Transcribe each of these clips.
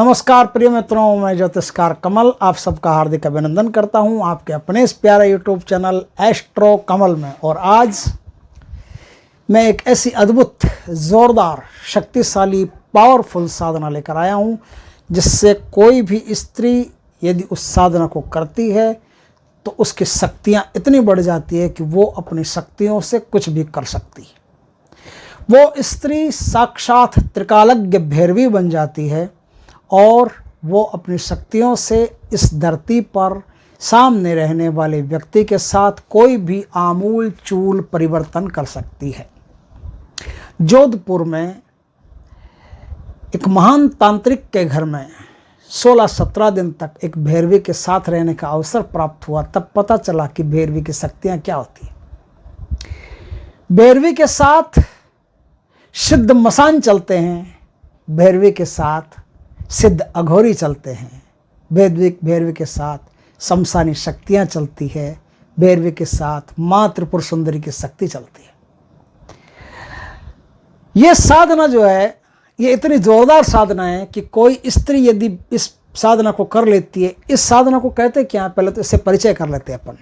नमस्कार प्रिय मित्रों, मैं ज्योतिषकार कमल आप सबका हार्दिक अभिनंदन करता हूं आपके अपने इस प्यारे यूट्यूब चैनल एस्ट्रो कमल में। और आज मैं एक ऐसी अद्भुत, ज़ोरदार, शक्तिशाली, पावरफुल साधना लेकर आया हूं जिससे कोई भी स्त्री यदि उस साधना को करती है तो उसकी शक्तियां इतनी बढ़ जाती है कि वो अपनी शक्तियों से कुछ भी कर सकती है। वो स्त्री साक्षात त्रिकालज्ञ भैरवी बन जाती है और वो अपनी शक्तियों से इस धरती पर सामने रहने वाले व्यक्ति के साथ कोई भी आमूल चूल परिवर्तन कर सकती है। जोधपुर में एक महान तांत्रिक के घर में 16-17 दिन तक एक भैरवी के साथ रहने का अवसर प्राप्त हुआ। तब पता चला कि भैरवी की शक्तियाँ क्या होती हैं। भैरवी के साथ सिद्ध मसान चलते हैं, भैरवी के साथ सिद्ध अघोरी चलते हैं, भैरवी के साथ शमशानी शक्तियाँ चलती है, भैरवी के साथ माँ त्रिपुर सुंदरी की शक्ति चलती है। ये साधना जो है ये इतनी जोरदार साधना है कि कोई स्त्री यदि इस साधना को कर लेती है, इस साधना को कहते क्या, पहले तो इससे परिचय कर लेते हैं अपन।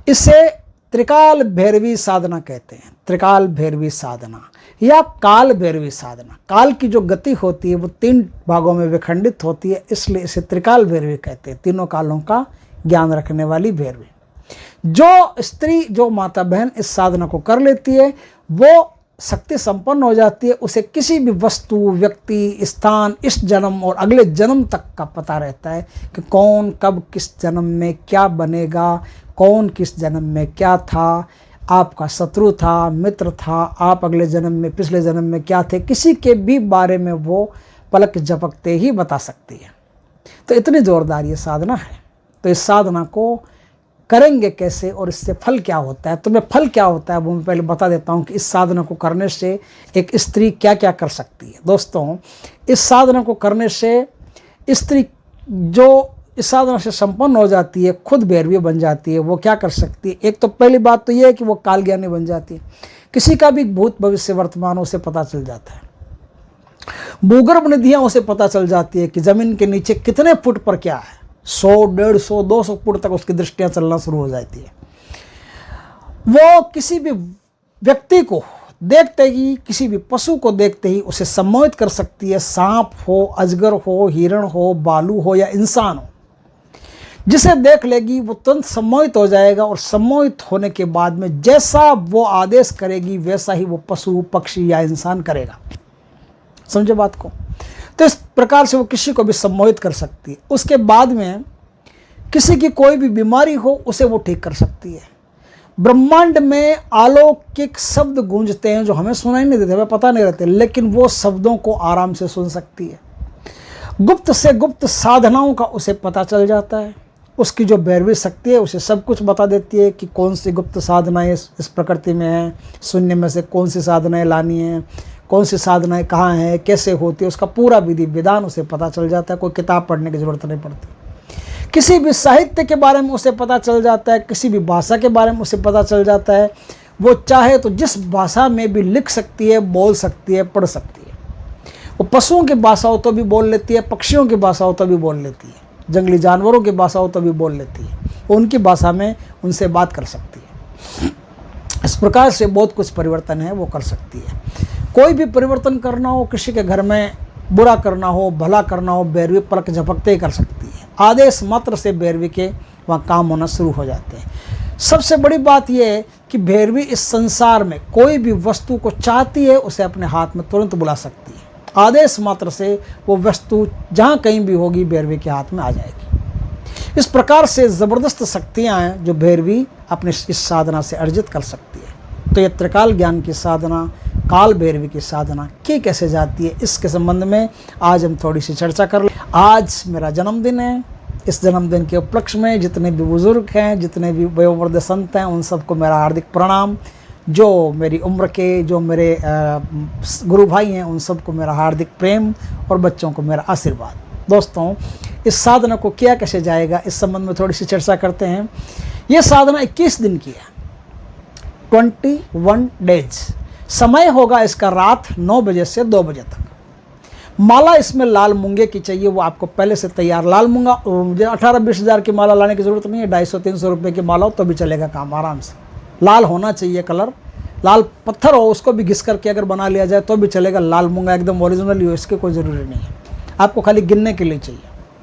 इसे त्रिकाल भैरवी साधना कहते हैं। त्रिकाल भैरवी साधना या काल भैरवी साधना। काल की जो गति होती है वो 3 भागों में विखंडित होती है, इसलिए इसे त्रिकाल भैरवी कहते हैं। तीनों कालों का ज्ञान रखने वाली भैरवी। जो स्त्री, जो माता बहन इस साधना को कर लेती है वो शक्ति संपन्न हो जाती है। उसे किसी भी वस्तु, व्यक्ति, स्थान, इस जन्म और अगले जन्म तक का पता रहता है कि कौन कब किस जन्म में क्या बनेगा, कौन किस जन्म में क्या था, आपका शत्रु था, मित्र था, आप अगले जन्म में, पिछले जन्म में क्या थे, किसी के भी बारे में वो पलक झपकते ही बता सकती है। तो इतनी ज़ोरदार ये साधना है। तो इस साधना को करेंगे कैसे और इससे फल क्या होता है, तो मैं फल क्या होता है वो मैं पहले बता देता हूँ कि इस साधना को करने से एक स्त्री क्या क्या कर सकती है। दोस्तों, इस साधना को करने से स्त्री जो इस साधना से संपन्न हो जाती है, खुद भैरवी बन जाती है। वो क्या कर सकती है, एक तो पहली बात तो ये है कि वो कालज्ञानी बन जाती है। किसी का भी भूत भविष्य वर्तमान उसे पता चल जाता है। भूगर्भ निधियाँ उसे पता चल जाती है कि ज़मीन के नीचे कितने फुट पर क्या है। 100, 150, 200 फुट तक उसकी दृष्टियाँ चलना शुरू हो जाती है। वो किसी भी व्यक्ति को देखते ही, किसी भी पशु को देखते ही उसे सम्मोहित कर सकती है। सांप हो, अजगर हो, हिरण हो, भालू हो या इंसान हो, जिसे देख लेगी वो तुरंत सम्मोहित हो जाएगा। और सम्मोहित होने के बाद में जैसा वो आदेश करेगी वैसा ही वो पशु, पक्षी या इंसान करेगा। समझे बात को? तो इस प्रकार से वो किसी को भी सम्मोहित कर सकती है। उसके बाद में किसी की कोई भी बीमारी हो उसे वो ठीक कर सकती है। ब्रह्मांड में अलौकिक शब्द गूंजते हैं जो हमें सुनाई नहीं देते, हमें पता नहीं रहते, लेकिन वो शब्दों को आराम से सुन सकती है। गुप्त से गुप्त साधनाओं का उसे पता चल जाता है। उसकी जो भैरवी शक्ति है उसे सब कुछ बता देती है कि कौन सी गुप्त साधनाएं इस प्रकृति में है, शून्य में से कौन सी साधनाएं लानी है, कौन सी साधनाएं कहाँ हैं, कैसे होती है, उसका पूरा विधि विधान उसे पता चल जाता है। कोई किताब पढ़ने की ज़रूरत नहीं पड़ती। किसी भी साहित्य के बारे में उसे पता चल जाता है, किसी भी भाषा के बारे में उसे पता चल जाता है। वो चाहे तो जिस भाषा में भी लिख सकती है, बोल सकती है, पढ़ सकती है। वो पशुओं की भाषा हो तो भी बोल लेती है, पक्षियों की भाषा हो तो भी बोल लेती है, जंगली जानवरों की भाषा हो तो भी बोल लेती है। उनकी भाषा में उनसे बात कर सकती है। इस प्रकार से बहुत कुछ परिवर्तन है वो कर सकती है। कोई भी परिवर्तन करना हो, किसी के घर में बुरा करना हो, भला करना हो, भैरवी पलक झपकते ही कर सकती है। आदेश मात्र से भैरवी के वहाँ काम होना शुरू हो जाते हैं। सबसे बड़ी बात यह है कि भैरवी इस संसार में कोई भी वस्तु को चाहती है उसे अपने हाथ में तुरंत बुला सकती है। आदेश मात्र से वो वस्तु जहाँ कहीं भी होगी भैरवी के हाथ में आ जाएगी। इस प्रकार से ज़बरदस्त शक्तियाँ हैं जो भैरवी अपने इस साधना से अर्जित कर सकती है। तो ये त्रिकाल ज्ञान की साधना, काल भैरवी की साधना की कैसे जाती है, इसके संबंध में आज हम थोड़ी सी चर्चा कर लें। आज मेरा जन्मदिन है। इस जन्मदिन के उपलक्ष्य में जितने भी बुज़ुर्ग हैं, जितने भी वयोवृद्ध संत हैं, उन सबको मेरा हार्दिक प्रणाम। जो मेरी उम्र के, जो मेरे गुरु भाई हैं, उन सबको मेरा हार्दिक प्रेम और बच्चों को मेरा आशीर्वाद। दोस्तों, इस साधना को किया कैसे जाएगा इस संबंध में थोड़ी सी चर्चा करते हैं। ये साधना 21 दिन की है, 21 डेज। समय होगा इसका रात 9 बजे से 2 बजे तक। माला इसमें लाल मूंगे की चाहिए, वो आपको पहले से तैयार लाल मूंगा। मुझे 18-20 हज़ार की माला लाने की ज़रूरत नहीं है, 250-300 रुपये की माला हो तो भी चलेगा काम आराम से। लाल होना चाहिए कलर, लाल पत्थर हो उसको भी घिस करके अगर बना लिया जाए तो भी चलेगा। लाल मूंगा एकदम ओरिजिनल ही हो, इसकी कोई ज़रूरी नहीं है, आपको खाली गिनने के लिए चाहिए।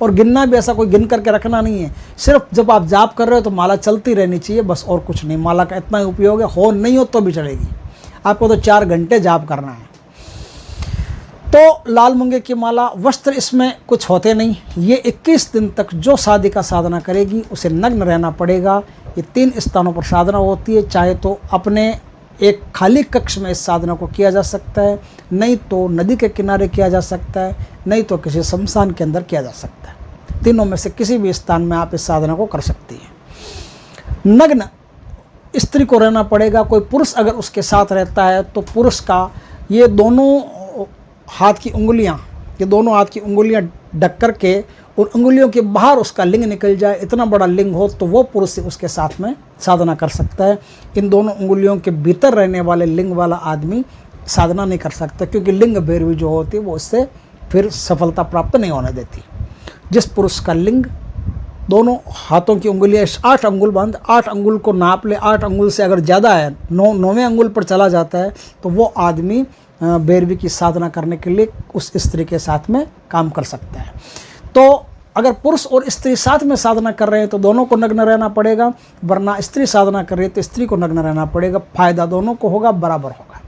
और गिनना भी ऐसा कोई गिन करके रखना नहीं है, सिर्फ जब आप जाप कर रहे हो तो माला चलती रहनी चाहिए बस, और कुछ नहीं। माला का इतना ही उपयोग है, हो नहीं हो तो भी चलेगी, आपको तो 4 घंटे जाप करना है। तो लाल मूंगे की माला। वस्त्र इसमें कुछ होते नहीं, ये 21 दिन तक जो साधिका साधना करेगी उसे नग्न रहना पड़ेगा। ये 3 स्थानों पर साधना होती है, चाहे तो अपने एक खाली कक्ष में इस साधना को किया जा सकता है, नहीं तो नदी के किनारे किया जा सकता है, नहीं तो किसी शमशान के अंदर किया जा सकता है। तीनों में से किसी भी स्थान में आप इस साधना को कर सकती हैं। नग्न स्त्री को रहना पड़ेगा। कोई पुरुष अगर उसके साथ रहता है तो पुरुष का ये दोनों हाथ की उंगलियां, ये दोनों हाथ की उंगलियां ढक करके और उंगलियों के बाहर उसका लिंग निकल जाए, इतना बड़ा लिंग हो तो वो पुरुष उसके साथ में साधना कर सकता है। इन दोनों उंगलियों के भीतर रहने वाले लिंग वाला आदमी साधना नहीं कर सकता, क्योंकि लिंग भैरवी जो होती है वो उससे फिर सफलता प्राप्त नहीं होने देती। जिस पुरुष का लिंग दोनों हाथों की उंगलियां 8 अंगुल बंद, 8 अंगुल को नाप ले, 8 अंगुल से अगर ज़्यादा है, 9वें अंगुल पर चला जाता है तो वो आदमी भैरवी की साधना करने के लिए उस स्त्री के साथ में काम कर सकता है। तो अगर पुरुष और स्त्री साथ में साधना कर रहे हैं तो दोनों को नग्न रहना पड़ेगा, वरना स्त्री साधना कर रही है तो स्त्री को नग्न रहना पड़ेगा। फायदा दोनों को होगा, बराबर होगा।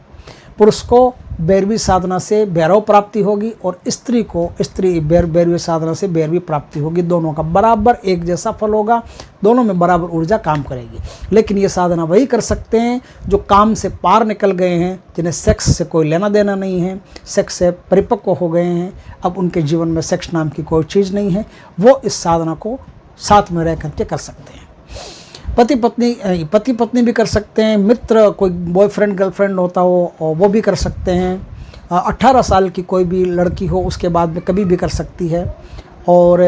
पुरुष को भैरवी साधना से भैरव प्राप्ति होगी और स्त्री को भैरवी साधना से भैरवी प्राप्ति होगी। दोनों का बराबर एक जैसा फल होगा, दोनों में बराबर ऊर्जा काम करेगी। लेकिन ये साधना वही कर सकते हैं जो काम से पार निकल गए हैं, जिन्हें सेक्स से कोई लेना देना नहीं है, सेक्स से परिपक्व हो गए हैं, अब उनके जीवन में सेक्स नाम की कोई चीज़ नहीं है, वो इस साधना को साथ में रह करके कर सकते हैं। पति पत्नी भी कर सकते हैं, मित्र कोई बॉयफ्रेंड गर्लफ्रेंड होता हो वो भी कर सकते हैं। 18 साल की कोई भी लड़की हो उसके बाद में कभी भी कर सकती है, और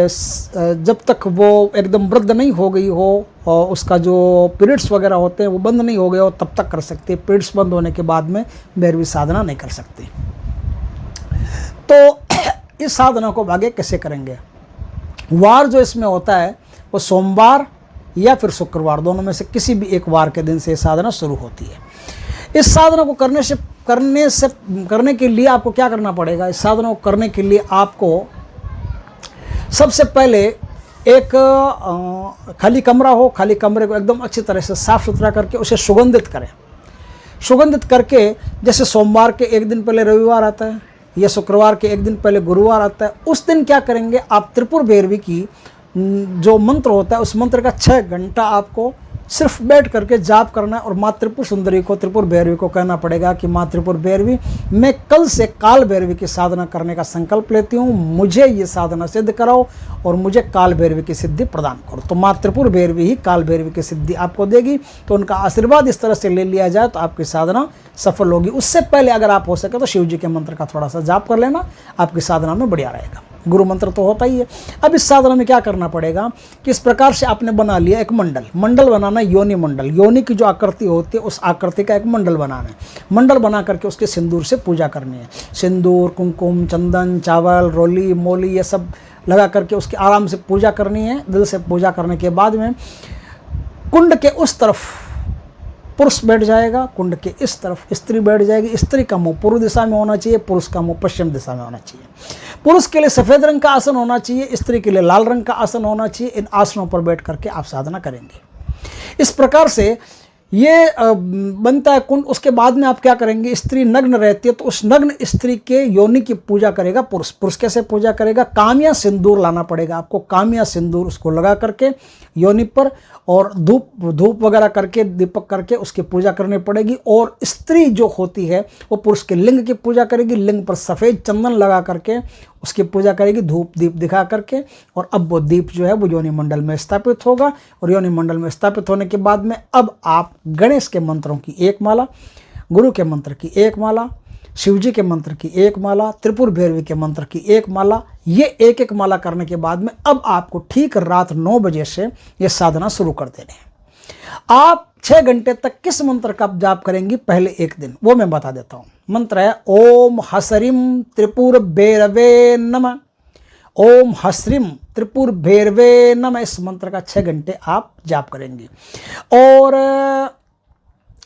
जब तक वो एकदम वृद्ध नहीं हो गई हो और उसका जो पीरियड्स वगैरह होते हैं वो बंद नहीं हो गए हो तब तक कर सकती है। पीरियड्स बंद होने के बाद में भैरवी साधना नहीं कर सकती। तो इस साधना को आगे कैसे करेंगे? वार जो इसमें होता है वो सोमवार या फिर शुक्रवार, दोनों में से किसी भी एक वार के दिन से ये साधना शुरू होती है। इस साधना को करने के लिए आपको क्या करना पड़ेगा? इस साधना को करने के लिए आपको सबसे पहले एक खाली कमरा हो, खाली कमरे को एकदम अच्छी तरह से साफ सुथरा करके उसे सुगंधित करें। सुगंधित करके, जैसे सोमवार के एक दिन पहले रविवार आता है या शुक्रवार के एक दिन पहले गुरुवार आता है, उस दिन क्या करेंगे आप? त्रिपुर भैरवी की जो मंत्र होता है उस मंत्र का 6 घंटा आपको सिर्फ बैठ करके जाप करना है, और माँ त्रिपुर सुंदरी को, त्रिपुर भैरवी को कहना पड़ेगा कि माँ त्रिपुर भैरवी, मैं कल से काल भैरवी की साधना करने का संकल्प लेती हूँ, मुझे ये साधना सिद्ध कराओ और मुझे काल भैरवी की सिद्धि प्रदान करो। तो माँ त्रिपुर भैरवी ही काल भैरवी की सिद्धि आपको देगी। तो उनका आशीर्वाद इस तरह से ले लिया जाए तो आपकी साधना सफल होगी। उससे पहले अगर आप हो सके तो शिव जी के मंत्र का थोड़ा सा जाप कर लेना, आपकी साधना में बढ़िया रहेगा। गुरु मंत्र तो होता ही है। अब इस साधना में क्या करना पड़ेगा कि इस प्रकार से आपने बना लिया एक मंडल बनाना है, योनि मंडल। योनि की जो आकृति होती है उस आकृति का एक मंडल बनाना है। मंडल बना करके उसके सिंदूर से पूजा करनी है। सिंदूर, कुमकुम, चंदन, चावल, रोली, मोली, ये सब लगा करके उसकी आराम से पूजा करनी है। दिल से पूजा करने के बाद में कुंड के उस तरफ पुरुष बैठ जाएगा, कुंड के इस तरफ स्त्री बैठ जाएगी। स्त्री का मुंह पूर्व दिशा में होना चाहिए, पुरुष का मुंह पश्चिम दिशा में होना चाहिए। पुरुष के लिए सफ़ेद रंग का आसन होना चाहिए, स्त्री के लिए लाल रंग का आसन होना चाहिए। इन आसनों पर बैठ करके आप साधना करेंगे। इस प्रकार से ये बनता है कुंड। उसके बाद में आप क्या करेंगे? स्त्री नग्न रहती है तो उस नग्न स्त्री के योनि की पूजा करेगा पुरुष। पुरुष कैसे पूजा करेगा? कामिया सिंदूर लाना पड़ेगा आपको। कामिया सिंदूर उसको लगा करके योनि पर, और धूप वगैरह करके, दीपक करके उसकी पूजा करनी पड़ेगी। और स्त्री जो होती है वो पुरुष के लिंग की पूजा करेगी। लिंग पर सफ़ेद चंदन लगा करके उसकी पूजा करेगी, धूप दीप दिखा करके। और अब वो दीप जो है वो योनि मंडल में स्थापित होगा। और योनि मंडल में स्थापित होने के बाद में अब आप गणेश के मंत्रों की एक माला, गुरु के मंत्र की एक माला, शिवजी के मंत्र की एक माला, त्रिपुर भैरवी के मंत्र की एक माला, ये एक एक माला करने के बाद में अब आपको ठीक रात 9 बजे से ये साधना शुरू कर देने हैं। आप 6 घंटे तक किस मंत्र का जाप करेंगी पहले एक दिन, वो मैं बता देता हूँ। मंत्र है ओम हसरिम त्रिपुर भैरवे नमः। ओम हसरिम त्रिपुर भैरवे नमः, इस मंत्र का 6 घंटे आप जाप करेंगे। और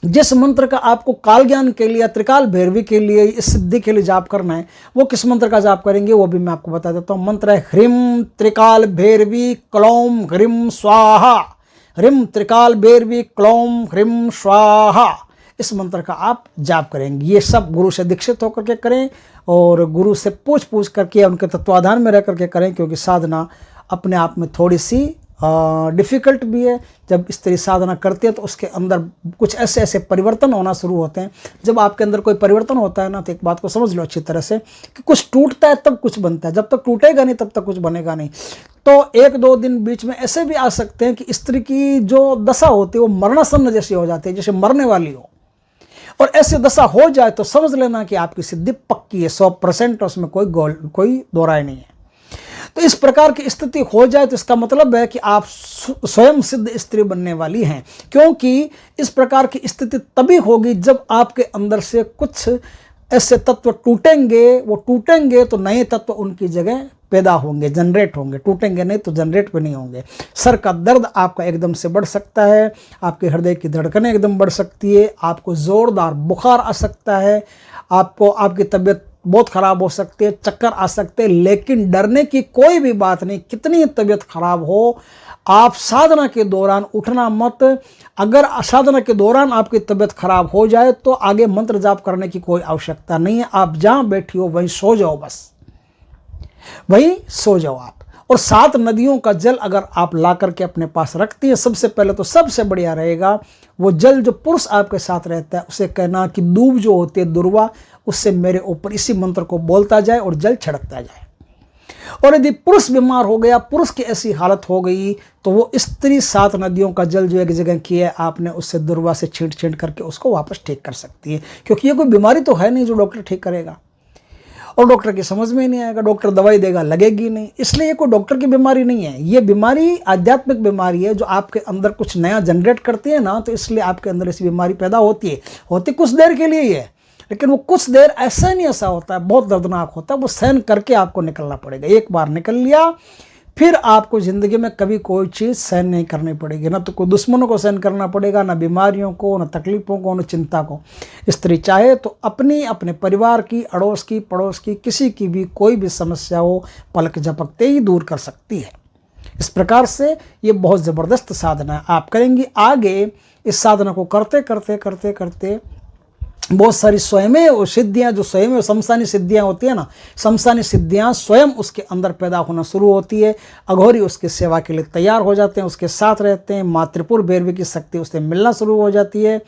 जिस मंत्र का आपको काल ज्ञान के लिए, त्रिकाल भैरवी के लिए, इस सिद्धि के लिए जाप करना है, वो किस मंत्र का जाप करेंगे वो भी मैं आपको बता देता हूँ। मंत्र है ह्रीम त्रिकाल भैरवी क्लौम ह्रीम स्वाहा। ह्रीम त्रिकाल भैरवी क्लौम ह्रीम स्वाहा, इस मंत्र का आप जाप करेंगे। ये सब गुरु से दीक्षित होकर के करें और गुरु से पूछ करके, उनके तत्वाधान में रह करके करें, क्योंकि साधना अपने आप में थोड़ी सी डिफ़िकल्ट भी है। जब स्त्री साधना करती है तो उसके अंदर कुछ ऐसे ऐसे परिवर्तन होना शुरू होते हैं। जब आपके अंदर कोई परिवर्तन होता है ना, तो एक बात को समझ लो अच्छी तरह से कि कुछ टूटता है तब कुछ बनता है, जब तक टूटेगा नहीं तब तक कुछ बनेगा नहीं। तो 1-2 दिन बीच में ऐसे भी आ सकते हैं कि स्त्री की जो दशा होती है वो मरणासन्न जैसी हो जाती है, जैसे मरने वाली हो। और ऐसी दशा हो जाए तो समझ लेना कि आपकी सिद्धि पक्की है 100%, उसमें कोई दो राय नहीं है। तो इस प्रकार की स्थिति हो जाए तो इसका मतलब है कि आप स्वयं सिद्ध स्त्री बनने वाली हैं, क्योंकि इस प्रकार की स्थिति तभी होगी जब आपके अंदर से कुछ ऐसे तत्व टूटेंगे। वो टूटेंगे तो नए तत्व उनकी जगह पैदा होंगे, जनरेट होंगे। टूटेंगे नहीं तो जनरेट भी नहीं होंगे। सर का दर्द आपका एकदम से बढ़ सकता है, आपके हृदय की धड़कनें एकदम बढ़ सकती है, आपको ज़ोरदार बुखार आ सकता है, आपकी तबीयत बहुत ख़राब हो सकती है, चक्कर आ सकते हैं। लेकिन डरने की कोई भी बात नहीं। कितनी तबीयत खराब हो, आप साधना के दौरान उठना मत। अगर साधना के दौरान आपकी तबीयत खराब हो जाए तो आगे मंत्र जाप करने की कोई आवश्यकता नहीं है। आप जहाँ बैठी हो वहीं सो जाओ, बस वहीं सो जाओ आप। और 7 नदियों का जल अगर आप ला करके अपने पास रखती हैं, सबसे पहले तो सबसे बढ़िया रहेगा वो जल जो पुरुष आपके साथ रहता है उसे कहना कि दूब जो होती है दुर्वा, उससे मेरे ऊपर इसी मंत्र को बोलता जाए और जल छिड़कता जाए। और यदि पुरुष बीमार हो गया, पुरुष की ऐसी हालत हो गई, तो वो स्त्री 7 नदियों का जल जो एक जगह किया है आपने, उससे दुर्वा से छींट करके उसको वापस ठीक कर सकती है। क्योंकि ये कोई बीमारी तो है नहीं जो डॉक्टर ठीक करेगा, और डॉक्टर की समझ में ही नहीं आएगा। डॉक्टर दवाई देगा, लगेगी नहीं। इसलिए ये कोई डॉक्टर की बीमारी नहीं है, ये बीमारी आध्यात्मिक बीमारी है जो आपके अंदर कुछ नया जनरेट करती है ना, तो इसलिए आपके अंदर ऐसी बीमारी पैदा होती है। होती कुछ देर के लिए ही है, लेकिन वो कुछ देर ऐसा नहीं ऐसा होता है, बहुत दर्दनाक होता है। वो सहन करके आपको निकलना पड़ेगा। एक बार निकल लिया फिर आपको ज़िंदगी में कभी कोई चीज़ सहन नहीं करनी पड़ेगी। ना तो कोई दुश्मनों को सहन करना पड़ेगा, ना बीमारियों को, ना तकलीफ़ों को, ना चिंता को। स्त्री चाहे तो अपने परिवार की, अड़ोस की, पड़ोस की, किसी की भी कोई भी समस्या हो पलक झपकते ही दूर कर सकती है। इस प्रकार से ये बहुत ज़बरदस्त साधना है। आप करेंगी आगे इस साधना को करते करते करते करते बहुत सारी स्वयं सिद्धियाँ, जो स्वयं शमशानी सिद्धियाँ होती है ना, शमशानी सिद्धियाँ स्वयं उसके अंदर पैदा होना शुरू होती है। अघोरी उसकी सेवा के लिए तैयार हो जाते हैं, उसके साथ रहते हैं। माँ त्रिपुर भैरवी की शक्ति उससे मिलना शुरू हो जाती है।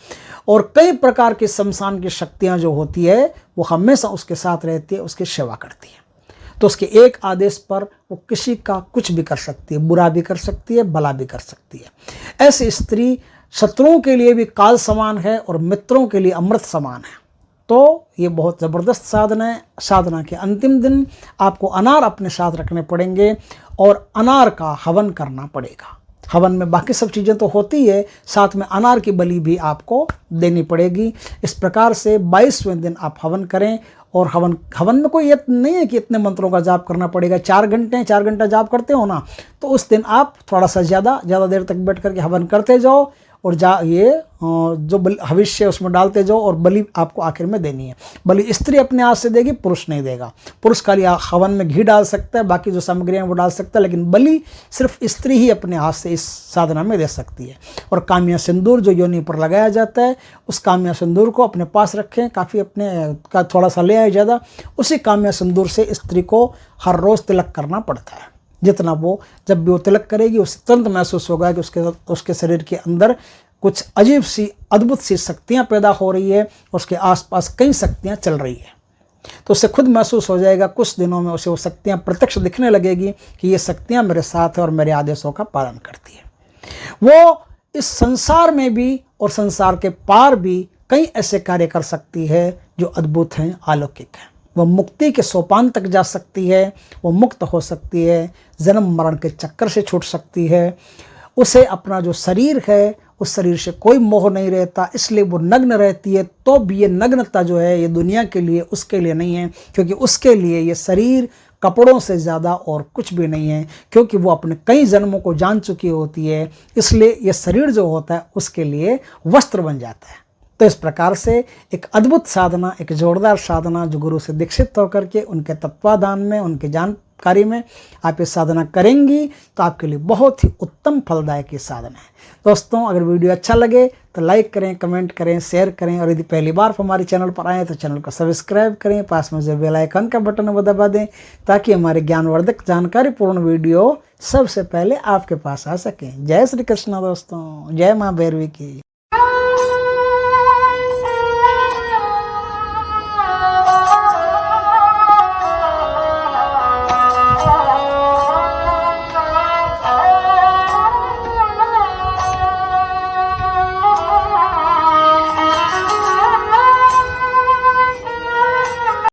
और कई प्रकार की शमशान की शक्तियाँ जो होती है वो हमेशा उसके साथ रहती है, उसकी सेवा करती है। तो उसके एक आदेश पर वो किसी का कुछ भी कर सकती है, बुरा भी कर सकती है, भला भी कर सकती है। ऐसी स्त्री शत्रुओं के लिए भी काल समान है और मित्रों के लिए अमृत समान है। तो ये बहुत ज़बरदस्त साधना है। साधना के अंतिम दिन आपको अनार अपने साथ रखने पड़ेंगे और अनार का हवन करना पड़ेगा। हवन में बाकी सब चीज़ें तो होती है, साथ में अनार की बलि भी आपको देनी पड़ेगी। इस प्रकार से 22वें दिन आप हवन करें। और हवन में कोई ये नहीं है कि इतने मंत्रों का जाप करना पड़ेगा। 4 घंटा जाप करते हो ना, तो उस दिन आप थोड़ा सा ज़्यादा देर तक बैठ करके हवन करते जाओ और जो भविष्य उसमें डालते जाओ। और बलि आपको आखिर में देनी है। बलि स्त्री अपने हाथ से देगी, पुरुष नहीं देगा। पुरुष खाली हवन में घी डाल सकता है, बाकी जो सामग्रियाँ वो डाल सकता है, लेकिन बलि सिर्फ स्त्री ही अपने हाथ से इस साधना में दे सकती है। और काम्या सिंदूर जो योनि पर लगाया जाता है, उस काम्या सिंदूर को अपने पास रखें। काफ़ी अपने का थोड़ा सा ले आए ज़्यादा। उसी काम्या सिंदूर से स्त्री को हर रोज़ तिलक करना पड़ता है। जितना वो जब भी वो तिलक करेगी उसे तुरंत महसूस होगा कि उसके शरीर के अंदर कुछ अजीब सी, अद्भुत सी शक्तियाँ पैदा हो रही है, और उसके आसपास कई शक्तियाँ चल रही है। तो उसे खुद महसूस हो जाएगा। कुछ दिनों में उसे वो शक्तियाँ प्रत्यक्ष दिखने लगेगी कि ये शक्तियाँ मेरे साथ है और मेरे आदेशों का पालन करती है। वो इस संसार में भी और संसार के पार भी कई ऐसे कार्य कर सकती है जो अद्भुत हैं, अलौकिक हैं। वह मुक्ति के सोपान तक जा सकती है, वो मुक्त हो सकती है, जन्म मरण के चक्कर से छूट सकती है। उसे अपना जो शरीर है उस शरीर से कोई मोह नहीं रहता, इसलिए वो नग्न रहती है। तो भी ये नग्नता जो है ये दुनिया के लिए, उसके लिए नहीं है, क्योंकि उसके लिए ये शरीर कपड़ों से ज़्यादा और कुछ भी नहीं है, क्योंकि वो अपने कई जन्मों को जान चुकी होती है। इसलिए ये शरीर जो होता है उसके लिए वस्त्र बन जाता है। तो इस प्रकार से एक अद्भुत साधना, एक जोरदार साधना जो गुरु से दीक्षित होकर के उनके तत्वाधान में, उनके जानकारी में आप ये साधना करेंगी तो आपके लिए बहुत ही उत्तम फलदायक ये साधना है। दोस्तों, अगर वीडियो अच्छा लगे तो लाइक करें, कमेंट करें, शेयर करें, और यदि पहली बार हमारे चैनल पर आए तो चैनल को सब्सक्राइब करें, पास में जो बेल आइकन का बटन वो दबा दें, ताकि हमारे ज्ञानवर्धक जानकारीपूर्ण वीडियो सबसे पहले आपके पास आ सकें। जय श्री कृष्ण दोस्तों, जय माँ भैरवी की।